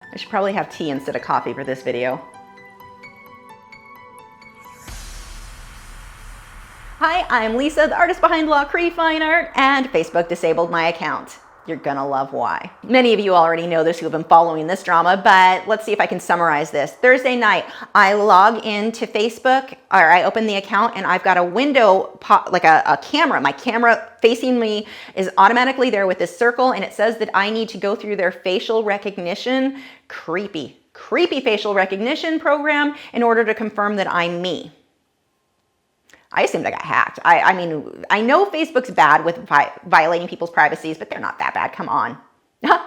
I should probably have tea instead of coffee for this video. Hi, I'm Lisa, the artist behind Lachri Fine Art, and Facebook disabled my account. You're gonna love why. Many of you already know this who have been following this drama, but let's see if I can summarize this. Thursday night, I log into Facebook, or I open the account, and I've got a window, like a camera. My camera facing me is automatically there with this circle, and it says that I need to go through their facial recognition, creepy facial recognition program in order to confirm that I'm me. I assumed I got hacked. I mean, I know Facebook's bad with violating people's privacies, but they're not that bad. Come on.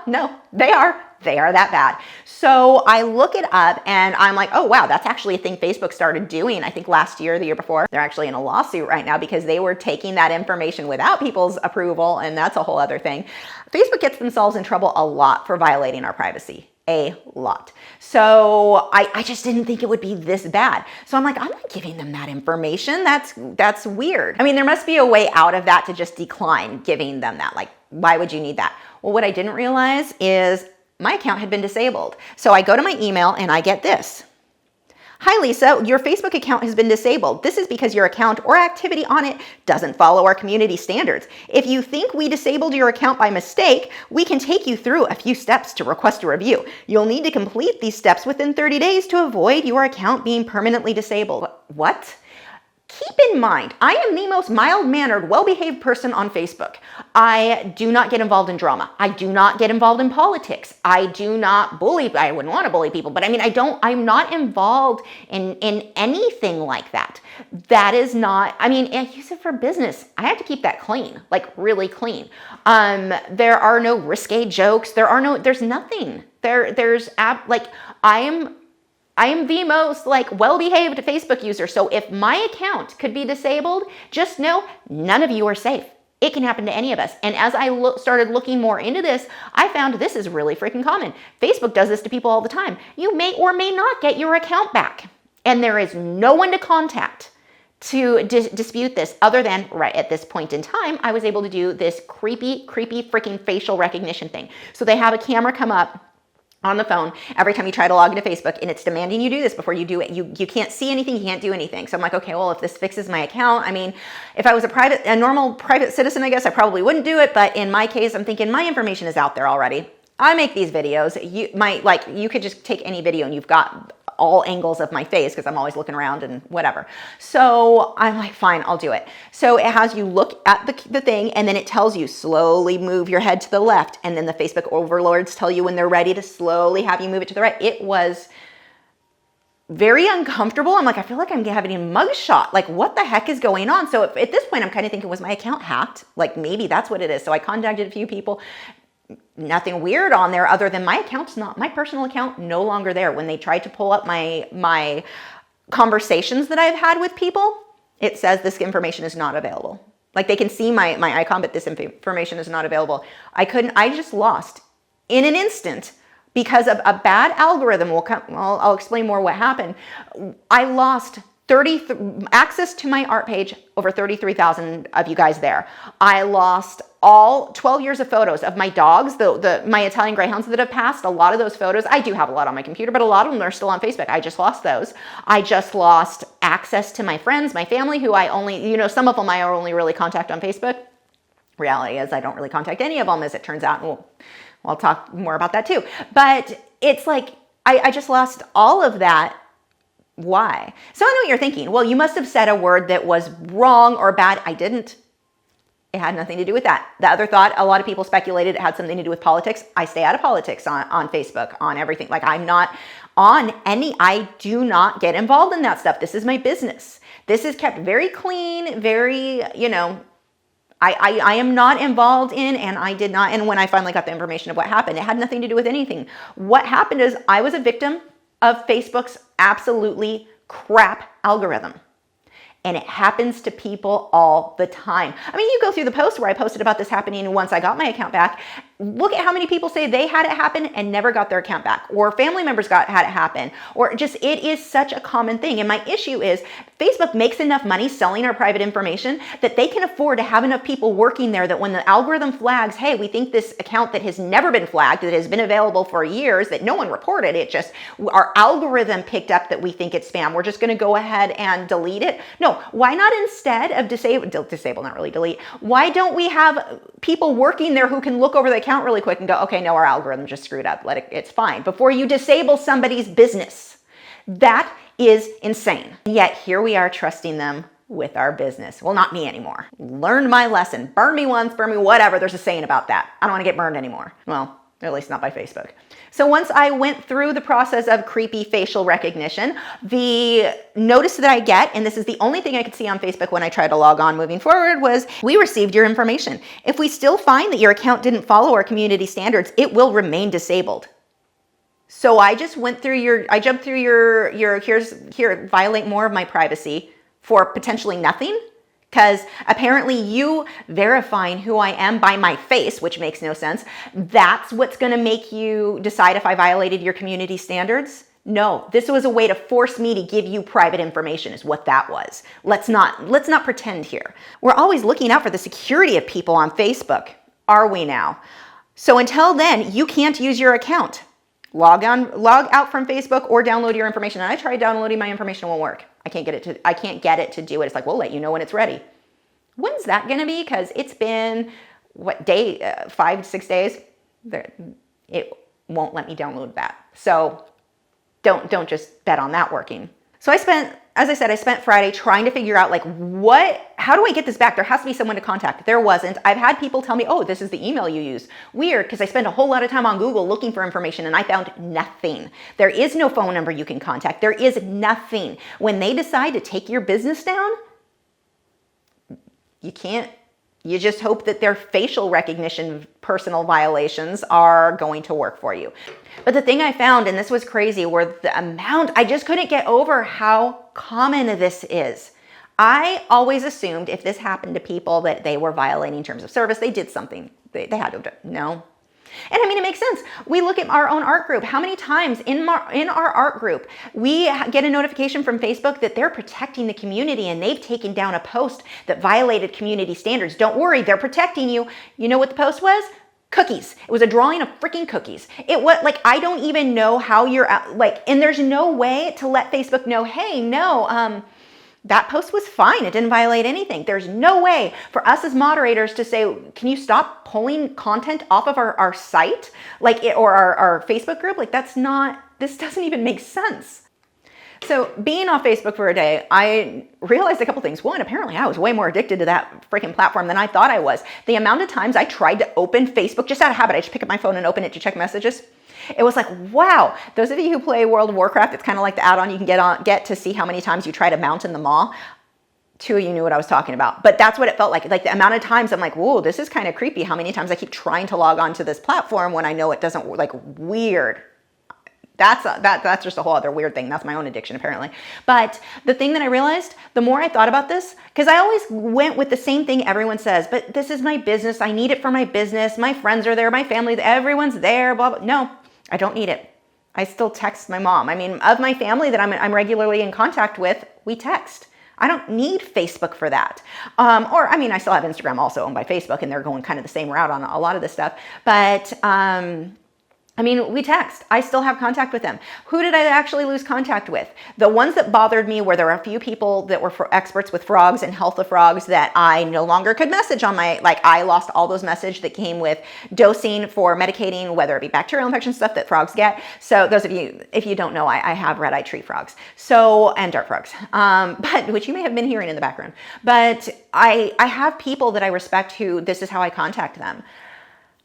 No, they are. They are that bad. So I look it up and I'm like, oh, wow, that's actually a thing Facebook started doing, I think last year, the year before. They're actually in a lawsuit right now because they were taking that information without people's approval, and that's a whole other thing. Facebook gets themselves in trouble a lot for violating our privacy. A lot. So I just didn't think it would be this bad. So I'm like, I'm not giving them that information. That's weird. I mean, there must be a way out of that to just decline giving them that. Like, why would you need that? Well, what I didn't realize is my account had been disabled. So I go to my email and I get this. Hi, Lisa, your Facebook account has been disabled. This is because your account or activity on it doesn't follow our community standards. If you think we disabled your account by mistake, we can take you through a few steps to request a review. You'll need to complete these steps within 30 days to avoid your account being permanently disabled. What? Keep in mind, I am the most mild-mannered, well-behaved person on Facebook. I do not get involved in drama. I do not get involved in politics. I do not bully. I wouldn't want to bully people, but I mean, I'm not involved in anything like that. That is not, I mean, I use it for business. I have to keep that clean, like really clean. There are no risque jokes. There's nothing. I am the most well-behaved Facebook user. So if my account could be disabled, just know none of you are safe. It can happen to any of us. And as I started looking more into this, I found this is really freaking common. Facebook does this to people all the time. You may or may not get your account back. And there is no one to contact to dispute this other than right at this point in time, I was able to do this creepy freaking facial recognition thing. So they have a camera come up on the phone every time you try to log into Facebook, and it's demanding you do this before you do it. You can't see anything, you can't do anything. So I'm like, okay, well, if this fixes my account, I mean, if I was a normal private citizen, I guess I probably wouldn't do it. But in my case, I'm thinking my information is out there already. I make these videos. You could just take any video and you've got all angles of my face because I'm always looking around and whatever. So I'm like, fine, I'll do it. So it has you look at the thing, and then it tells you slowly move your head to the left. And then the Facebook overlords tell you when they're ready to slowly have you move it to the right. It was very uncomfortable. I'm like, I feel like I'm having a mugshot. Like, what the heck is going on? So at this point, I'm kind of thinking, was my account hacked? Like, maybe that's what it is. So I contacted a few people. Nothing weird on there other than my account's not, my personal account no longer there. When they tried to pull up my conversations that I've had with people, it says this information is not available. Like, they can see my icon, but this information is not available. I just lost in an instant because of a bad algorithm. I'll explain more what happened. I lost access to my art page, over 33,000 of you guys there. I lost all 12 years of photos of my dogs, my Italian Greyhounds that have passed. A lot of those photos, I do have a lot on my computer, but a lot of them are still on Facebook. I just lost those. I just lost access to my friends, my family, who I only, some of them I only really contact on Facebook. Reality is I don't really contact any of them, as it turns out. I'll talk more about that too. But it's like, I just lost all of that. Why? So I know what you're thinking. Well, you must have said a word that was wrong or bad. I didn't. It had nothing to do with that. The other thought, a lot of people speculated it had something to do with politics. I stay out of politics on Facebook, on everything. Like, I'm not on I do not get involved in that stuff. This is my business. This is kept very clean, very, I am not involved in, and I did not. And when I finally got the information of what happened, it had nothing to do with anything. What happened is I was a victim of Facebook's absolutely crap algorithm. And it happens to people all the time. I mean, you go through the post where I posted about this happening once I got my account back. Look at how many people say they had it happen and never got their account back, or family members had it happen, or just, it is such a common thing. And my issue is Facebook makes enough money selling our private information that they can afford to have enough people working there that when the algorithm flags, hey, we think this account that has never been flagged, that has been available for years, that no one reported, it just, our algorithm picked up that we think it's spam, we're just going to go ahead and delete it. No, why not instead of disable, not really delete, why don't we have people working there who can look over the account really quick and go, okay, no, our algorithm just screwed up, it's fine, before you disable somebody's business. That is insane. Yet here we are trusting them with our business. Well, not me anymore. Learned my lesson. Burn me once, burn me whatever. There's a saying about that. I don't want to get burned anymore. Well, at least not by Facebook. So once I went through the process of creepy facial recognition, the notice that I get, and this is the only thing I could see on Facebook when I tried to log on moving forward, was we received your information. If we still find that your account didn't follow our community standards, it will remain disabled. So I just went through I jumped through here, violate more of my privacy for potentially nothing. Because apparently you verifying who I am by my face, which makes no sense, that's what's gonna make you decide if I violated your community standards? No, this was a way to force me to give you private information is what that was. Let's not pretend here. We're always looking out for the security of people on Facebook, are we now? So until then, you can't use your account. Log out from Facebook or download your information. And I tried downloading my information, it won't work. I can't get it to do it. It's like, we'll let you know when it's ready. When's that gonna be? Because it's been, 5 to 6 days? It won't let me download that. So don't just bet on that working. So I spent Friday trying to figure out how do I get this back? There has to be someone to contact. There wasn't. I've had people tell me, oh, this is the email you use. Weird, because I spent a whole lot of time on Google looking for information and I found nothing. There is no phone number you can contact. There is nothing. When they decide to take your business down, you just hope that their facial recognition personal violations are going to work for you. But the thing I found, and this was crazy, were the amount, I just couldn't get over how common this is. I always assumed if this happened to people that they were violating terms of service, they did something. They had to have done, no. And I mean, it makes sense. We look at our own art group. How many times in our art group, we get a notification from Facebook that they're protecting the community and they've taken down a post that violated community standards. Don't worry, they're protecting you. You know what the post was? Cookies. It was a drawing of freaking cookies. It was I don't even know how you're and there's no way to let Facebook know, hey, no, that post was fine. It didn't violate anything. There's no way for us as moderators to say, can you stop pulling content off of our site? Or our Facebook group? This doesn't even make sense. So being off Facebook for a day, I realized a couple things. One, apparently I was way more addicted to that freaking platform than I thought I was. The amount of times I tried to open Facebook, just out of habit, I just pick up my phone and open it to check messages. It was like, wow. Those of you who play World of Warcraft, it's kind of like the add-on you can get to see how many times you try to mount in the maw. Two of you knew what I was talking about. But that's what it felt like. Like the amount of times I'm like, whoa, this is kind of creepy. How many times I keep trying to log on to this platform when I know it doesn't, weird. That's just a whole other weird thing. That's my own addiction, apparently. But the thing that I realized, the more I thought about this, because I always went with the same thing everyone says, but this is my business. I need it for my business. My friends are there, my family, everyone's there, blah, blah. No, I don't need it. I still text my mom. I mean, of my family that I'm regularly in contact with, we text. I don't need Facebook for that. I still have Instagram also owned by Facebook, and they're going kind of the same route on a lot of this stuff. But we text. I still have contact with them. Who did I actually lose contact with? The ones that bothered me were there were a few people that were experts with frogs and health of frogs that I no longer could message on my, I lost all those messages that came with dosing for medicating, whether it be bacterial infection stuff that frogs get. So those of you, if you don't know, I have red-eyed tree frogs. And dart frogs, which you may have been hearing in the background. But I have people that I respect who this is how I contact them.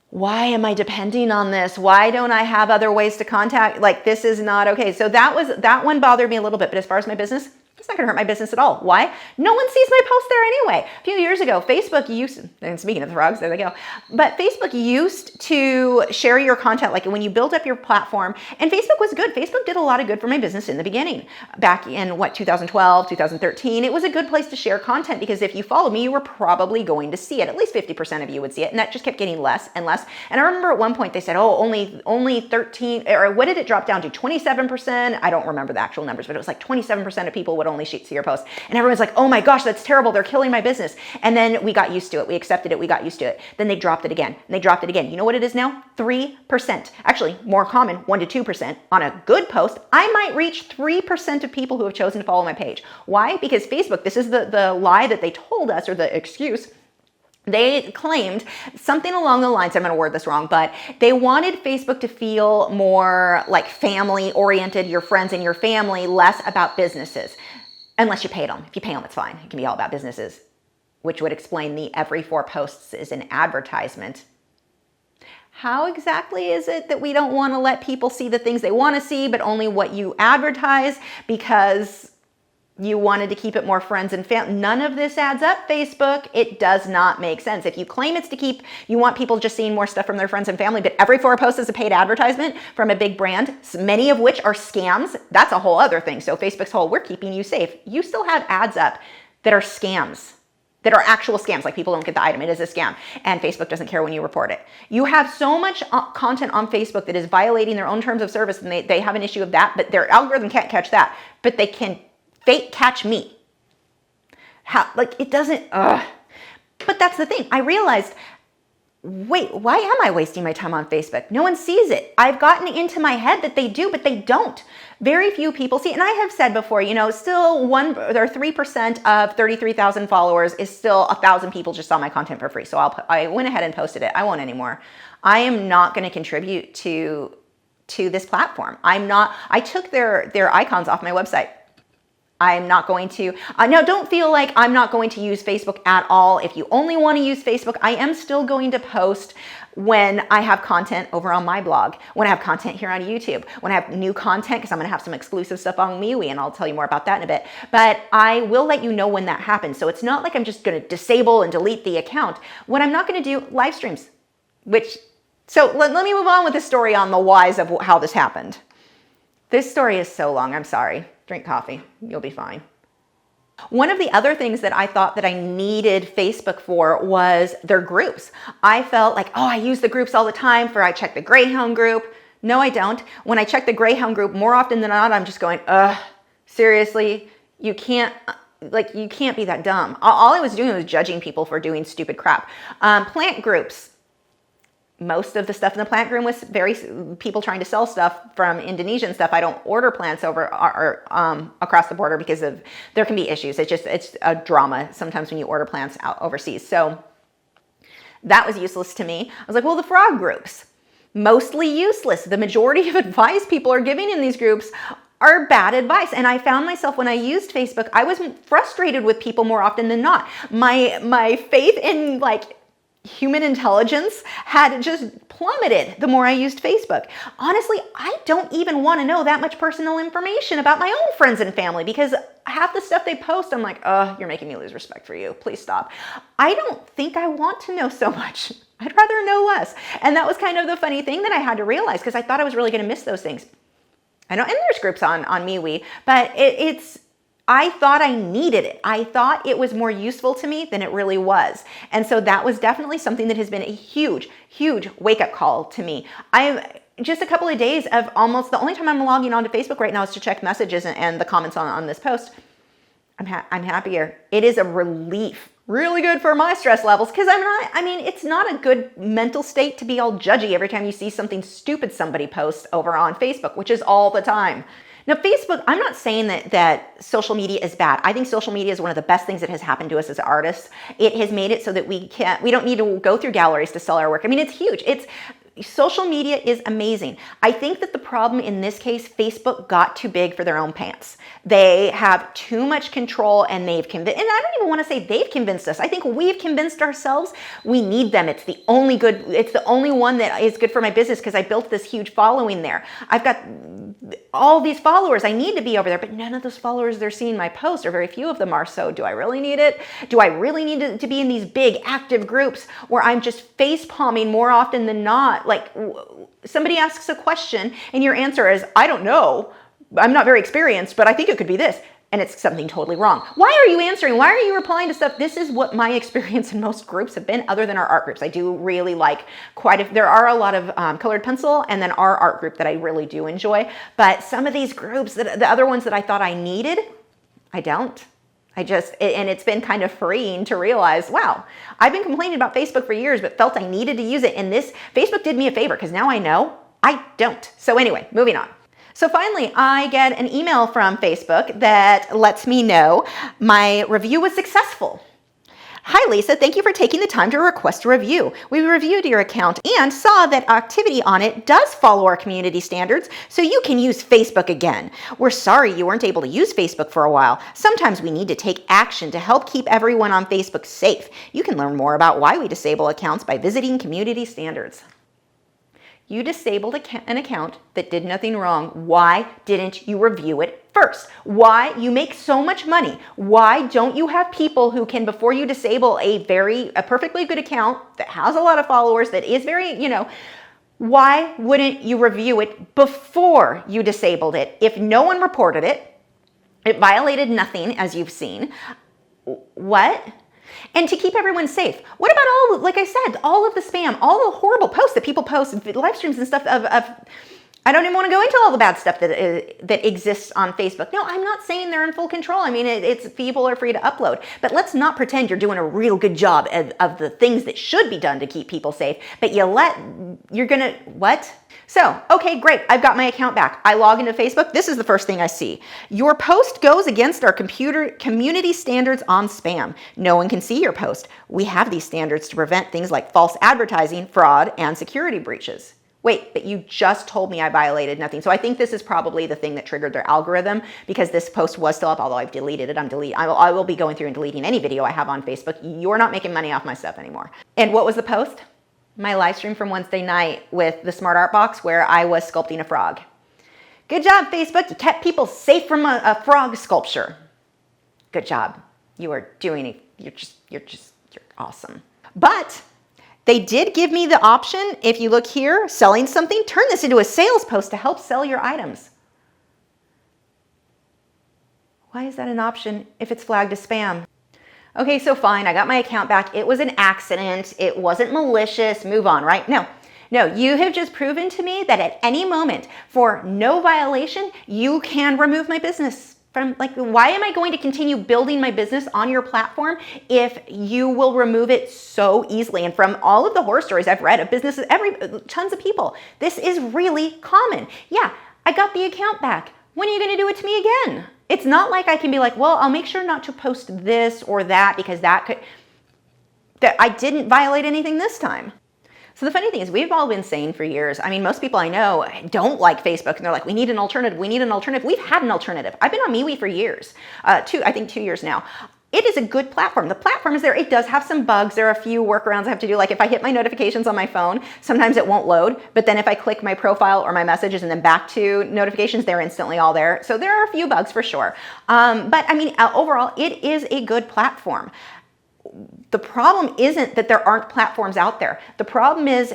Why am I depending on this? Why don't I have other ways to contact? This is not okay. So that one bothered me a little bit. But as far as my business, it's not going to hurt my business at all. Why? No one sees my post there anyway. A few years ago, Facebook used, and speaking of the frogs, there they go. But Facebook used to share your content, when you build up your platform. And Facebook was good. Facebook did a lot of good for my business in the beginning. Back in 2012, 2013, it was a good place to share content because if you followed me, you were probably going to see it. At least 50% of you would see it. And that just kept getting less and less. And I remember at one point they said, only 13, or what did it drop down to? 27%? I don't remember the actual numbers, but it was 27% of people would would only see your posts. And everyone's like, oh my gosh, that's terrible. They're killing my business. And then we got used to it. We accepted it. We got used to it. Then they dropped it again. And they dropped it again. You know what it is now? 3%. Actually, more common, 1% to 2%. On a good post, I might reach 3% of people who have chosen to follow my page. Why? Because Facebook, this is the lie that they told us, or the excuse. They claimed something along the lines, I'm going to word this wrong, but they wanted Facebook to feel more like family oriented, your friends and your family, less about businesses. Unless you paid them. If you pay them, it's fine. It can be all about businesses, which would explain the every 4 posts is an advertisement. How exactly is it that we don't want to let people see the things they want to see, but only what you advertise because you wanted to keep it more friends and family? None of this adds up, Facebook. It does not make sense. If you claim it's to keep, you want people just seeing more stuff from their friends and family, but every 4 posts is a paid advertisement from a big brand, many of which are scams, that's a whole other thing. So Facebook's whole, we're keeping you safe. You still have ads up that are scams, that are actual scams, like people don't get the item, it is a scam, and Facebook doesn't care when you report it. You have so much content on Facebook that is violating their own terms of service, and they have an issue of that, but their algorithm can't catch that, but they can fake catch me. How, like, it doesn't, But that's the thing. I realized, wait, why am I wasting my time on Facebook? No one sees it. I've gotten into my head that they do, but they don't. Very few people see, and I have said before, still 1 or 3% of 33,000 followers is still 1,000 people just saw my content for free. So I went ahead and posted it. I won't anymore. I am not going to contribute to this platform. I took their icons off my website. I'm not going to, now don't feel like I'm not going to use Facebook at all. If you only want to use Facebook, I am still going to post when I have content over on my blog, when I have content here on YouTube, when I have new content, because I'm going to have some exclusive stuff on MeWe, and I'll tell you more about that in a bit. But I will let you know when that happens. So it's not like I'm just going to disable and delete the account. What I'm not going to do, live streams, so let me move on with the story on the whys of how this happened. This story is so long, I'm sorry. Drink coffee, you'll be fine. One of the other things that I thought that I needed Facebook for was their groups. I felt like, I use the groups all the time I check the Greyhound group. No, I don't. When I check the Greyhound group, more often than not, I'm just going, seriously, you can't be that dumb. All I was doing was judging people for doing stupid crap. Plant groups. Most of the stuff in the plant group was people trying to sell stuff from Indonesian stuff. I don't order plants over across the border because there can be issues. It's a drama sometimes when you order plants out overseas. So that was useless to me. I was like, well, the frog groups, mostly useless. The majority of advice people are giving in these groups are bad advice. And I found myself when I used Facebook, I was frustrated with people more often than not. My faith in human intelligence had just plummeted the more I used Facebook. Honestly, I don't even want to know that much personal information about my own friends and family because half the stuff they post, I'm like, you're making me lose respect for you. Please stop. I don't think I want to know so much. I'd rather know less. And that was kind of the funny thing that I had to realize because I thought I was really going to miss those things. I know, and there's groups on MeWe, but I thought I needed it. I thought it was more useful to me than it really was. And so that was definitely something that has been a huge, huge wake-up call to me. I'm just a couple of days of almost, the only time I'm logging onto Facebook right now is to check messages and the comments on this post. I'm happier. It is a relief. Really good for my stress levels because it's not a good mental state to be all judgy every time you see something stupid somebody posts over on Facebook, which is all the time. Now, Facebook, I'm not saying that social media is bad. I think social media is one of the best things that has happened to us as artists. It has made it so that we don't need to go through galleries to sell our work. It's huge. Social media is amazing. I think that the problem in this case, Facebook got too big for their own pants. They have too much control and they've convinced, and I don't even want to say they've convinced us. I think we've convinced ourselves we need them. It's the only one that is good for my business because I built this huge following there. I've got all these followers. I need to be over there, but none of those followers they're seeing my post, or very few of them are. So do I really need it? Do I really need to be in these big active groups where I'm just face palming more often than not? Like somebody asks a question and your answer is, I don't know. I'm not very experienced, but I think it could be this. And it's something totally wrong. Why are you answering? Why are you replying to stuff? This is what my experience in most groups have been, other than our art groups. I do really like there are a lot of colored pencil and then our art group that I really do enjoy. But some of these groups, the other ones that I thought I needed, I don't. And it's been kind of freeing to realize, wow, I've been complaining about Facebook for years, but felt I needed to use it. And Facebook did me a favor because now I know I don't. So anyway, moving on. So finally, I get an email from Facebook that lets me know my review was successful. Hi, Lisa. Thank you for taking the time to request a review. We reviewed your account and saw that activity on it does follow our community standards, so you can use Facebook again. We're sorry you weren't able to use Facebook for a while. Sometimes we need to take action to help keep everyone on Facebook safe. You can learn more about why we disable accounts by visiting community standards. You disabled an account that did nothing wrong. Why didn't you review it first? Why? You make so much money. Why don't you have people who can, before you disable a perfectly good account that has a lot of followers, that is very, why wouldn't you review it before you disabled it? If no one reported it, it violated nothing, as you've seen. What? And to keep everyone safe. What about like I said, all of the spam, all the horrible posts that people post, live streams and stuff I don't even want to go into all the bad stuff that exists on Facebook. No, I'm not saying they're in full control. I mean, it's people are free to upload. But let's not pretend you're doing a real good job of the things that should be done to keep people safe. But what? So, okay, great. I've got my account back. I log into Facebook. This is the first thing I see. Your post goes against our community standards on spam. No one can see your post. We have these standards to prevent things like false advertising, fraud, and security breaches. Wait, but you just told me I violated nothing. So I think this is probably the thing that triggered their algorithm, because this post was still up, although I've deleted it. I will be going through and deleting any video I have on Facebook. You're not making money off my stuff anymore. And what was the post? My live stream from Wednesday night with the Smart Art Box where I was sculpting a frog. Good job, Facebook. You kept people safe from a frog sculpture. Good job. You are doing it. You're awesome. But they did give me the option, if you look here, selling something, turn this into a sales post to help sell your items. Why is that an option if it's flagged as spam? Okay, so fine, I got my account back. It was an accident. It wasn't malicious. Move on, right? No, you have just proven to me that at any moment, for no violation, you can remove my business. Why am I going to continue building my business on your platform if you will remove it so easily? And from all of the horror stories I've read of businesses, tons of people, this is really common. Yeah, I got the account back. When are you going to do it to me again? It's not like I can be like, well, I'll make sure not to post this or that because that I didn't violate anything this time. So the funny thing is, we've all been saying for years, I mean, most people I know don't like Facebook, and they're like, we need an alternative. We've had an alternative. I've been on MeWe for years, I think 2 years now. It is a good platform. The platform is there. It does have some bugs. There are a few workarounds I have to do. Like if I hit my notifications on my phone, sometimes it won't load. But then if I click my profile or my messages and then back to notifications, they're instantly all there. So there are a few bugs for sure. But I mean, overall, it is a good platform. The problem isn't that there aren't platforms out there. The problem is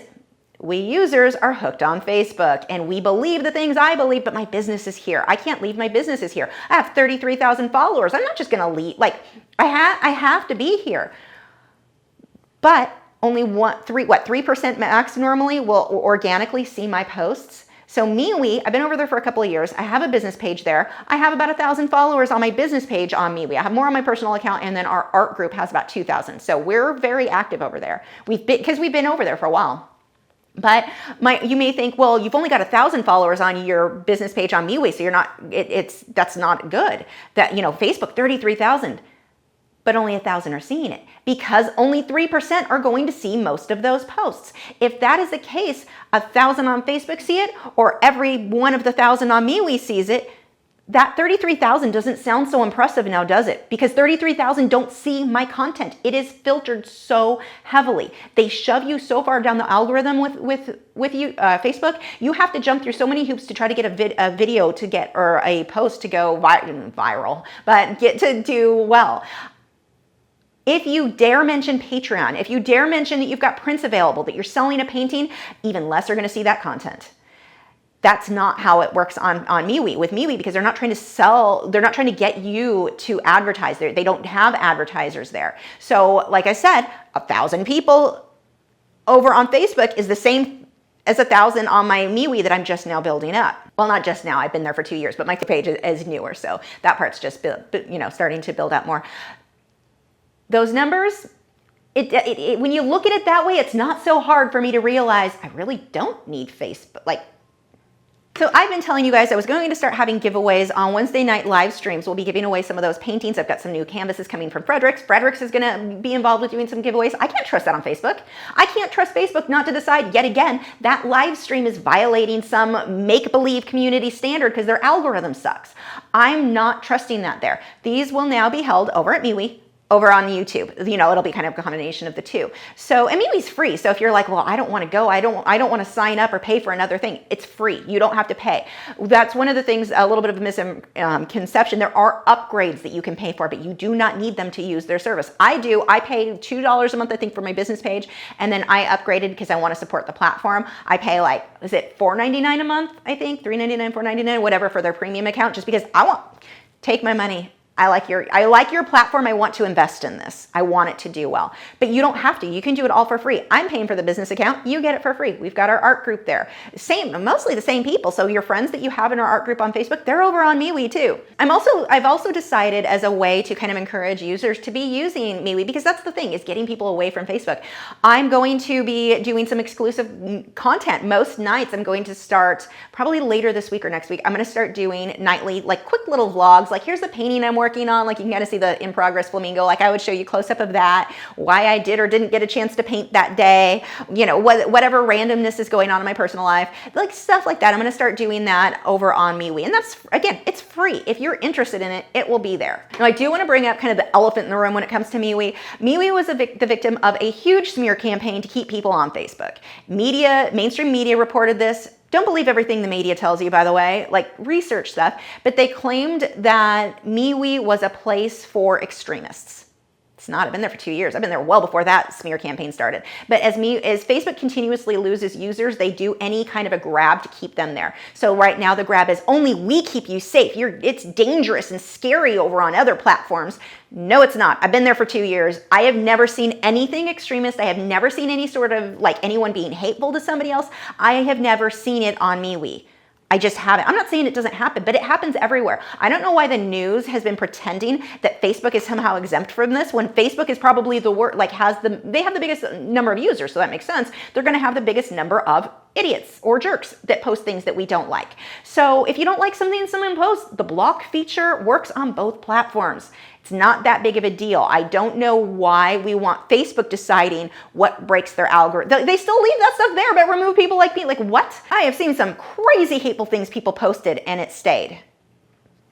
we users are hooked on Facebook and we believe the things I believe, but my business is here. I can't leave my businesses here. I have 33,000 followers. I'm not just going to leave. I have to be here. But only 3% max normally will organically see my posts. So MeWe, I've been over there for a couple of years. I have a business page there. I have about 1,000 followers on my business page on MeWe. I have more on my personal account, and then our art group has about 2,000. So we're very active over there. Because we've been over there for a while. But you may think, well, you've only got 1,000 followers on your business page on MeWe, so you're not. That's not good. Facebook 33,000, but only 1,000 are seeing it because only 3% are going to see most of those posts. If that is the case, 1,000 on Facebook see it, or every one of the 1,000 on MeWe sees it. That 33,000 doesn't sound so impressive now, does it? Because 33,000 don't see my content. It is filtered so heavily. They shove you so far down the algorithm with you, Facebook. You have to jump through so many hoops to try to get a video to get, or a post to go viral, but get to do well. If you dare mention Patreon, if you dare mention that you've got prints available, that you're selling a painting, even less are going to see that content. That's not how it works on MeWe. With MeWe, because they're not trying to sell, they're not trying to get you to advertise there. They don't have advertisers there. So like I said, 1,000 people over on Facebook is the same as 1,000 on my MeWe that I'm just now building up. Well, not just now, I've been there for 2 years, but my page is newer, so that part's just starting to build up more. Those numbers, when you look at it that way, it's not so hard for me to realize I really don't need Facebook. So I've been telling you guys I was going to start having giveaways on Wednesday night live streams. We'll be giving away some of those paintings. I've got some new canvases coming from Fredericks. Fredericks is going to be involved with doing some giveaways. I can't trust that on Facebook. I can't trust Facebook not to decide yet again that live stream is violating some make-believe community standard because their algorithm sucks. I'm not trusting that there. These will now be held over at MeWe, over on YouTube. It'll be kind of a combination of the two. So, and MeWe's free. So if you're like, well, I don't want to go, I don't want to sign up or pay for another thing, it's free. You don't have to pay. That's one of the things, a little bit of a misconception. There are upgrades that you can pay for, but you do not need them to use their service. I do. I pay $2 a month, I think, for my business page. And then I upgraded because I want to support the platform. I pay is it $4.99 a month? I think $3.99, $4.99, whatever for their premium account, just because take my money. I like your platform. I want to invest in this. I want it to do well. But you don't have to. You can do it all for free. I'm paying for the business account. You get it for free. We've got our art group there. Mostly the same people. So your friends that you have in our art group on Facebook, they're over on MeWe too. I've also decided as a way to kind of encourage users to be using MeWe, because that's the thing, is getting people away from Facebook. I'm going to be doing some exclusive content. Most nights I'm going to start, probably later this week or next week, I'm going to start doing nightly, quick little vlogs. Here's the painting I'm working on. You can kind of see the in progress flamingo. I would show you close up of that, why I did or didn't get a chance to paint that day, whatever randomness is going on in my personal life, stuff like that. I'm going to start doing that over on MeWe. And that's, again, it's free. If you're interested in it, it will be there. Now, I do want to bring up kind of the elephant in the room when it comes to MeWe. MeWe was the victim of a huge smear campaign to keep people on Facebook. Mainstream media reported this. Don't believe everything the media tells you, by the way, research stuff, but they claimed that MeWe was a place for extremists. It's not. I've been there for 2 years. I've been there well before that smear campaign started. But as Facebook continuously loses users, they do any kind of a grab to keep them there. So right now the grab is only we keep you safe. It's dangerous and scary over on other platforms. No, it's not. I've been there for 2 years. I have never seen anything extremist. I have never seen any sort of anyone being hateful to somebody else. I have never seen it on MeWe. I just haven't. I'm not saying it doesn't happen, but it happens everywhere. I don't know why the news has been pretending that Facebook is somehow exempt from this when Facebook is probably the worst, they have the biggest number of users, so that makes sense. They're going to have the biggest number of idiots or jerks that post things that we don't like. So if you don't like something someone posts, the block feature works on both platforms. It's not that big of a deal. I don't know why we want Facebook deciding what breaks their algorithm. They still leave that stuff there, but remove people like me. What? I have seen some crazy hateful things people posted and it stayed.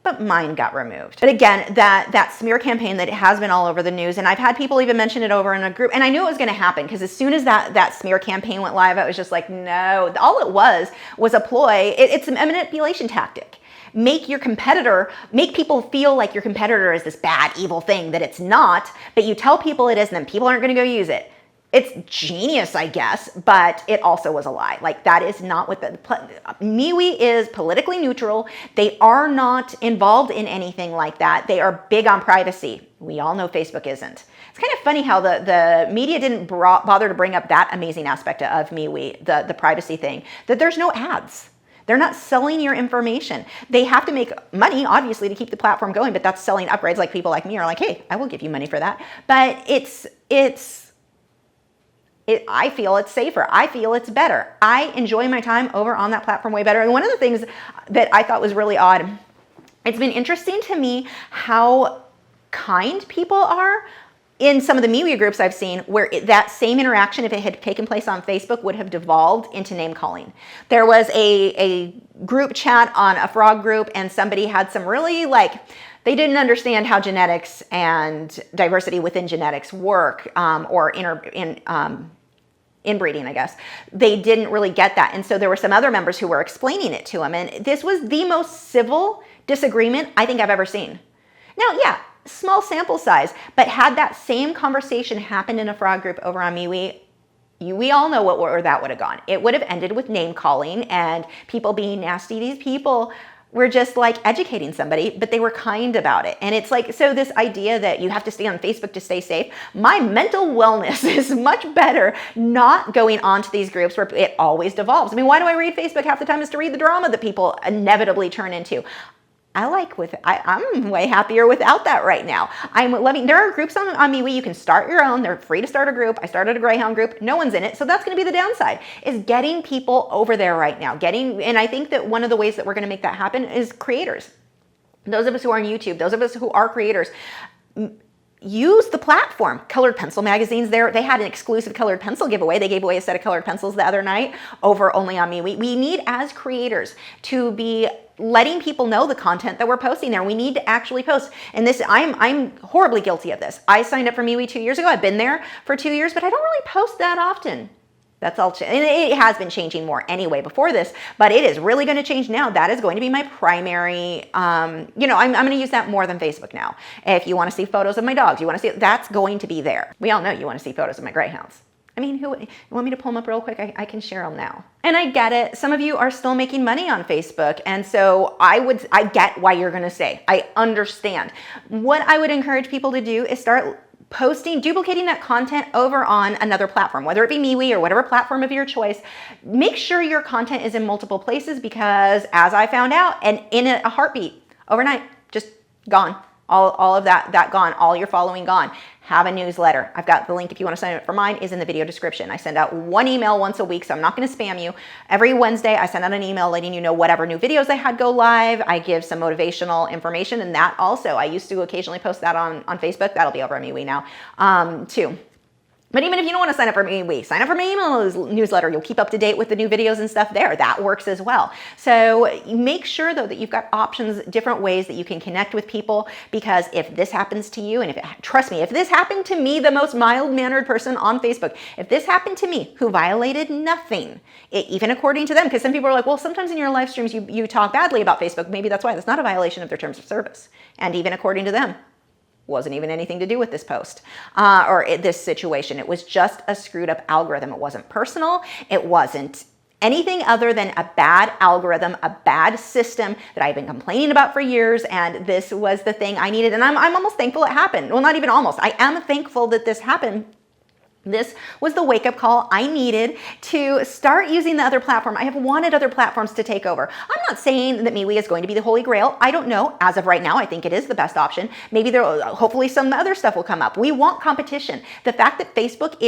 But mine got removed. But again, that smear campaign that has been all over the news, and I've had people even mention it over in a group, and I knew it was going to happen because as soon as that smear campaign went live, I was just no. All it was a ploy. It's a manipulation tactic. Make people feel like your competitor is this bad, evil thing that it's not, but you tell people it is, and then people aren't going to go use it. It's genius, I guess, but it also was a lie. That is not what MeWe is politically neutral. They are not involved in anything like that. They are big on privacy. We all know Facebook isn't. It's kind of funny how the media didn't bother to bring up that amazing aspect of MeWe, the privacy thing, that there's no ads. They're not selling your information. They have to make money, obviously, to keep the platform going, but that's selling upgrades. People like me are hey, I will give you money for that. But I feel it's safer. I feel it's better. I enjoy my time over on that platform way better. And one of the things that I thought was really odd, it's been interesting to me how kind people are in some of the MeWe groups I've seen where that same interaction, if it had taken place on Facebook, would have devolved into name calling. There was a group chat on a frog group and somebody had some really they didn't understand how genetics and diversity within genetics work or inbreeding, I guess. They didn't really get that. And so there were some other members who were explaining it to them. And this was the most civil disagreement I think I've ever seen. Now, yeah, small sample size, but had that same conversation happened in a frog group over on MeWe, we all know where that would have gone. It would have ended with name calling and people being nasty. These people were just like educating somebody, but they were kind about it. And it's like, so this idea that you have to stay on Facebook to stay safe, my mental wellness is much better not going onto these groups where it always devolves. I mean, why do I read Facebook half the time? Is to read the drama that people inevitably turn into. I'm way happier without that right now. I'm loving, there are groups on MeWe. You can start your own. They're free to start a group. I started a Greyhound group. No one's in it. So that's going to be the downside, is getting people over there right now. And I think that one of the ways that we're going to make that happen is creators. Those of us who are on YouTube, those of us who are creators, use the platform. Colored Pencil Magazine's there. They had an exclusive colored pencil giveaway. They gave away a set of colored pencils the other night over only on MeWe. We need, as creators, to be letting people know the content that we're posting there. We need to actually post. And this, I'm horribly guilty of this. I signed up for MeWe 2 years ago. I've been there for 2 years, but I don't really post that often. That's all. And it has been changing more anyway before this, but it is really going to change now. That is going to be my primary, I'm going to use that more than Facebook now. If you want to see photos of my dogs, you want to see, that's going to be there. We all know you want to see photos of my greyhounds. I mean, you want me to pull them up real quick? I can share them now. And I get it. Some of you are still making money on Facebook. And so I get why you're going to say, I understand. What I would encourage people to do is start duplicating that content over on another platform, whether it be MeWe or whatever platform of your choice. Make sure your content is in multiple places, because as I found out, and in a heartbeat, overnight, just gone. All of that gone, all your following gone. Have a newsletter. I've got the link if you want to sign up for mine, is in the video description. I send out one email once a week, so I'm not going to spam you. Every Wednesday, I send out an email letting you know whatever new videos I had go live. I give some motivational information, and that also, I used to occasionally post that on Facebook. That'll be over on MeWe now, too. But even if you don't want to sign up for MeWe, sign up for my email newsletter. You'll keep up to date with the new videos and stuff there. That works as well. So make sure, though, that you've got options, different ways that you can connect with people, because if this happens to you, and trust me, if this happened to me, the most mild-mannered person on Facebook, if this happened to me, who violated nothing, even according to them, because some people are like, well, sometimes in your live streams you talk badly about Facebook. Maybe that's why. That's not a violation of their terms of service. And even according to them, wasn't even anything to do with this post or this situation. It was just a screwed up algorithm. It wasn't personal. It wasn't anything other than a bad algorithm, a bad system that I've been complaining about for years. And this was the thing I needed. And I'm almost thankful it happened. Well, not even almost. I am thankful that this happened. This was the wake-up call I needed to start using the other platform. I have wanted other platforms to take over. I'm not saying that MeWe is going to be the holy grail. I don't know. As of right now, I think it is the best option. Maybe hopefully some other stuff will come up. We want competition. The fact that Facebook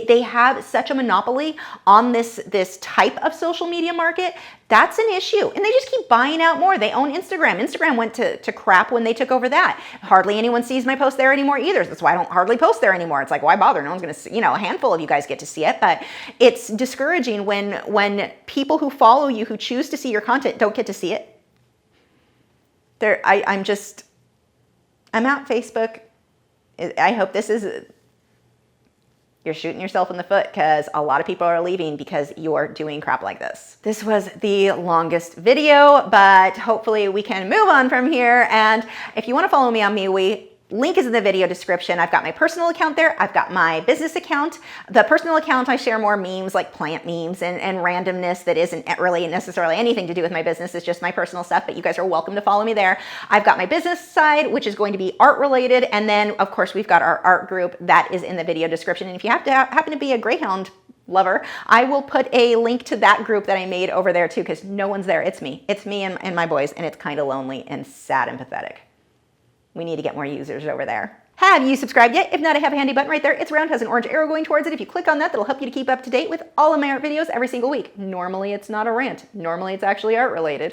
they have such a monopoly on this type of social media market, that's an issue. And they just keep buying out more. They own Instagram. Instagram went to crap when they took over that. Hardly anyone sees my post there anymore either. That's why I don't hardly post there anymore. It's like, why bother? No one's going to see, a handful of you guys get to see it. But it's discouraging when people who follow you, who choose to see your content, don't get to see it. I'm out Facebook. I hope this is... You're shooting yourself in the foot, because a lot of people are leaving because you're doing crap like this. This was the longest video, but hopefully we can move on from here. And if you want to follow me on MeWe, link is in the video description. I've got my personal account there. I've got my business account. The personal account, I share more memes, like plant memes and randomness that isn't really necessarily anything to do with my business. It's just my personal stuff, but you guys are welcome to follow me there. I've got my business side, which is going to be art related. And then, of course, we've got our art group that is in the video description. And if you happen to be a Greyhound lover, I will put a link to that group that I made over there too, because no one's there. It's me. It's me and my boys, and it's kind of lonely and sad and pathetic. We need to get more users over there. Have you subscribed yet? If not, I have a handy button right there. It's round, has an orange arrow going towards it. If you click on that, that'll help you to keep up to date with all of my art videos every single week. Normally, it's not a rant. Normally, it's actually art related.